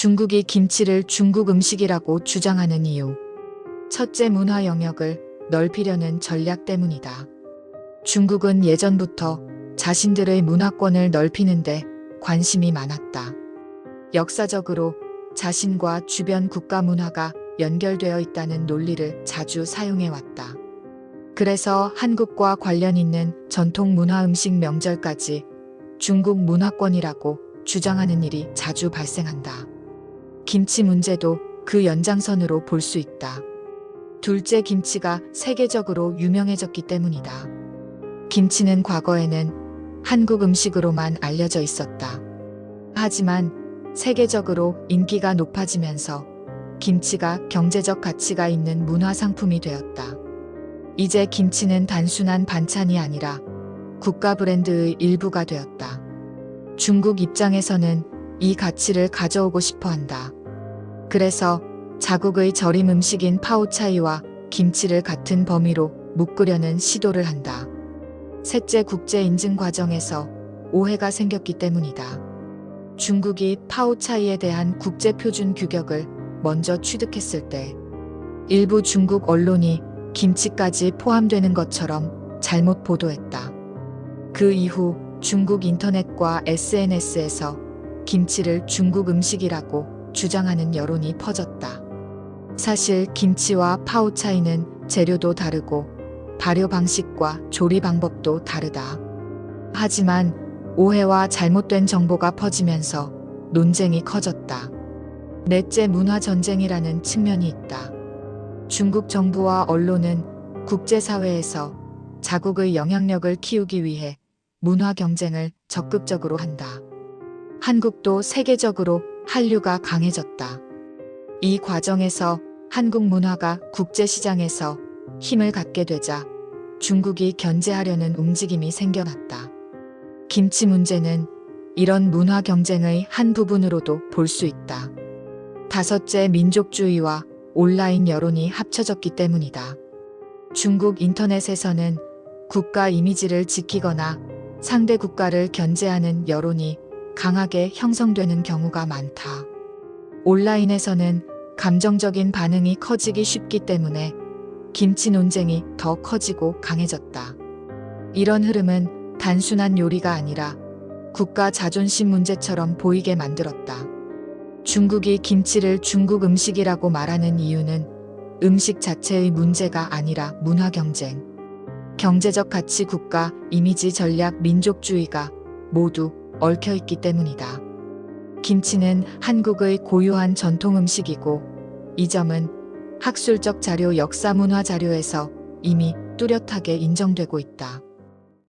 중국이 김치를 중국 음식이라고 주장하는 이유. 첫째, 문화 영역을 넓히려는 전략 때문이다. 중국은 예전부터 자신들의 문화권을 넓히는데 관심이 많았다. 역사적으로 자신과 주변 국가 문화가 연결되어 있다는 논리를 자주 사용해왔다. 그래서 한국과 관련 있는 전통 문화 음식 명절까지 중국 문화권이라고 주장하는 일이 자주 발생한다. 김치 문제도 그 연장선으로 볼 수 있다. 둘째, 김치가 세계적으로 유명해졌기 때문이다. 김치는 과거에는 한국 음식으로만 알려져 있었다. 하지만 세계적으로 인기가 높아지면서 김치가 경제적 가치가 있는 문화 상품이 되었다. 이제 김치는 단순한 반찬이 아니라 국가 브랜드의 일부가 되었다. 중국 입장에서는 이 가치를 가져오고 싶어 한다. 그래서 자국의 절임 음식인 파오차이와 김치를 같은 범위로 묶으려는 시도를 한다. 셋째, 국제 인증 과정에서 오해가 생겼기 때문이다. 중국이 파오차이에 대한 국제 표준 규격을 먼저 취득했을 때 일부 중국 언론이 김치까지 포함되는 것처럼 잘못 보도했다. 그 이후 중국 인터넷과 SNS에서 김치를 중국 음식이라고 주장하는 여론이 퍼졌다. 사실 김치와 파오차이는 재료도 다르고 발효 방식과 조리 방법도 다르다. 하지만 오해와 잘못된 정보가 퍼지면서 논쟁이 커졌다. 넷째, 문화 전쟁이라는 측면이 있다. 중국 정부와 언론은 국제사회에서 자국의 영향력을 키우기 위해 문화 경쟁을 적극적으로 한다. 한국도 세계적으로 한류가 강해졌다. 이 과정에서 한국 문화가 국제시장에서 힘을 갖게 되자 중국이 견제하려는 움직임이 생겨났다. 김치 문제는 이런 문화 경쟁의 한 부분으로도 볼 수 있다. 다섯째, 민족주의와 온라인 여론이 합쳐졌기 때문이다. 중국 인터넷에서는 국가 이미지를 지키거나 상대 국가를 견제하는 여론이 강하게 형성되는 경우가 많다. 온라인에서는 감정적인 반응이 커지기 쉽기 때문에 김치 논쟁이 더 커지고 강해졌다. 이런 흐름은 단순한 요리가 아니라 국가 자존심 문제처럼 보이게 만들었다. 중국이 김치를 중국 음식이라고 말하는 이유는 음식 자체의 문제가 아니라 문화 경쟁, 경제적 가치, 국가 이미지, 전략, 민족주의가 모두 얽혀있기 때문이다. 김치는 한국의 고유한 전통 음식이고 이 점은 학술적 자료, 역사 문화 자료에서 이미 뚜렷하게 인정되고 있다.